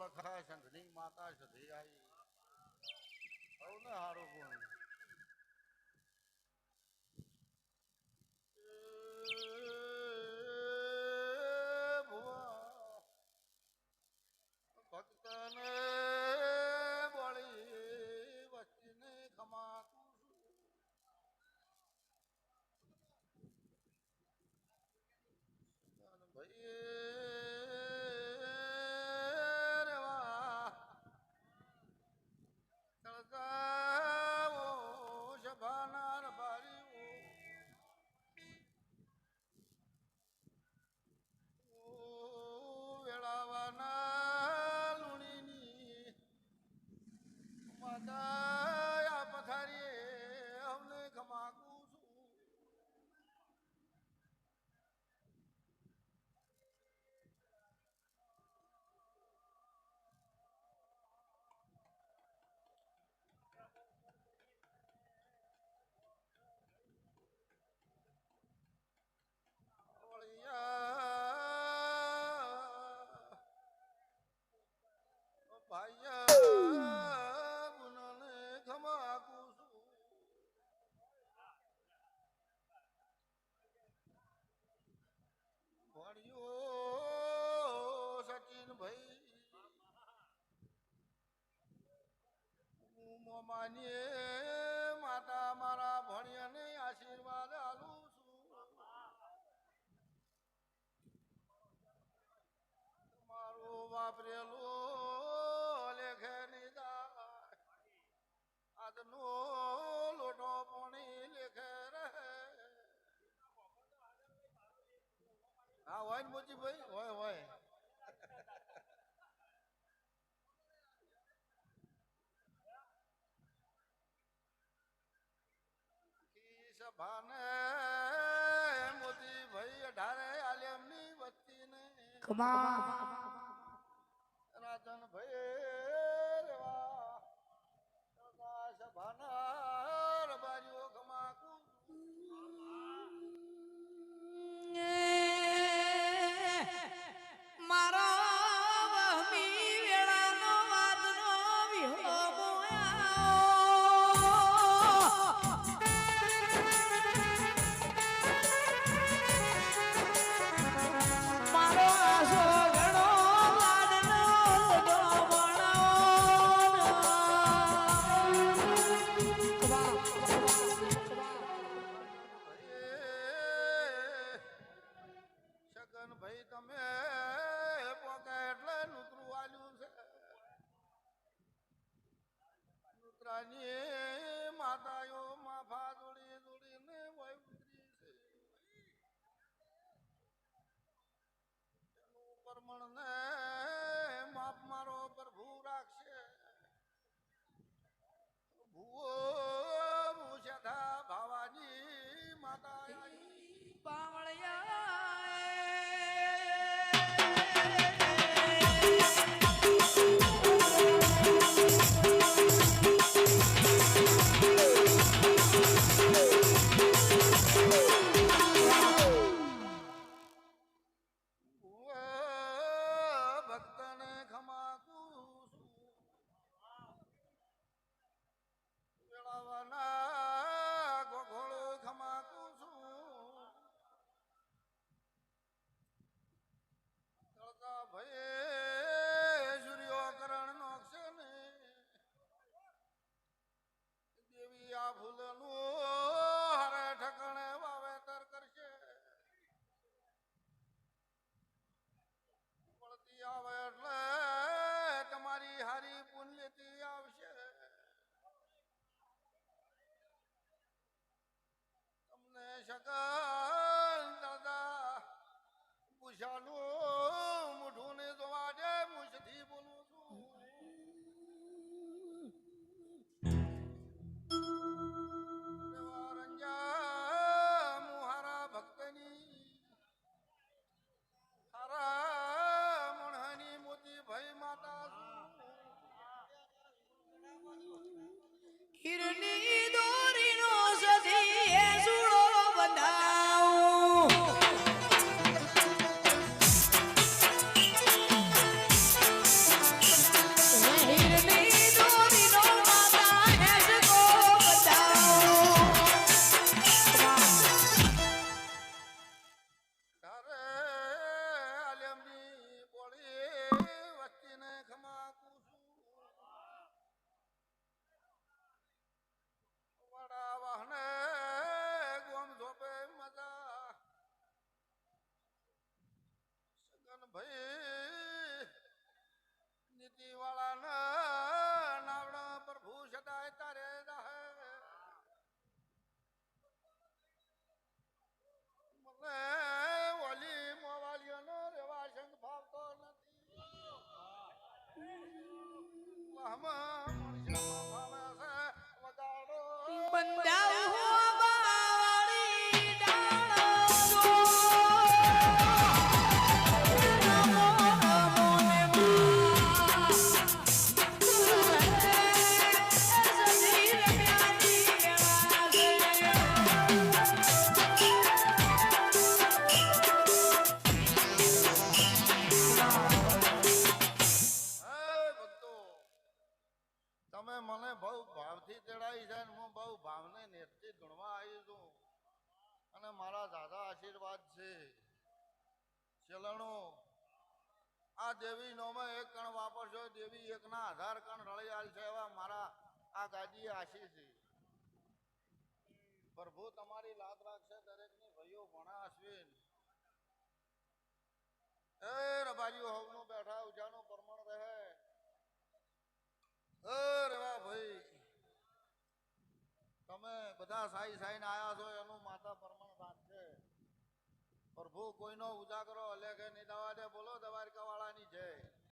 લખાય સંધની માતા સધી આવી સૌને હારું ગુણ ભક્તને બળી વસ્તીને ખમાતું ભાઈ સચિન ભાઈ માનીએ માતા મારા ભણ્યાને આશીર્વાદ આલું છું મારું વાપરેલું લેખે નિદા આજનો લોટો પોણી લેખે રહે હા હોય ને મોચીભાઈ હોય સભાને મોતી ભાઈ 18 આલેમની વસ્તીને રાજન ભાઈ રેવા સભાના રબારીઓ ખમાકુ ભાઈ તમે પોકે એટલે નૂતરું આલ્યું છે નૂતરાની માતાઓ માફા દોડી દોડીને વય ઉતરી છે એનું પરમણને માપ મારો પ્રભુ રાખશે ભૂવો મુછા ભાવાની માતા પાવળિયા તમારી હારી પુણ્યથી આવશે તમને શકલ દાદા પૂછાનું મોઢું ને જોવા દે મુછથી બોલું છું રંજા મુહારા ભક્તની હારા મણહની મોતી ભાઈ માતા કિરની દોરીનો સધી એ સુડો બંધાઉ આમાં મણિયામાં ફાવે છે વગાડો બંધાવ હો બાવળી ડાળો જો. નમો નમો ને મા. સધી રમ્યાની લેવા હે ભક્તો તમે મને બહુ ભાવથી તેડાઈ છે ને હું બહુ ભાવને નેતથી ગણવા આવી છું અને મારા દાદા આશીર્વાદ છે ચલણો આ દેવી નોમે એક કણ વાપરશો દેવી એકના 1000 કણ રળિયાલ છે એવા મારા આ ગાદીએ આશી છે પ્રભુ તમારી લાત રાખશે દરેકની ભાઈઓ ભણા અશ્વિન એ રબારીઓ હવનું બેઠા ઉજાનું પરમણ રહે રેવા ભાઈ તમે બધા સાઈ સાઈને આયા છો એનું માતા પરમણ રાખશે પ્રભુ કોઈનો ઉજાગરો હલે કે નહીં દવા દે બોલો દવારકા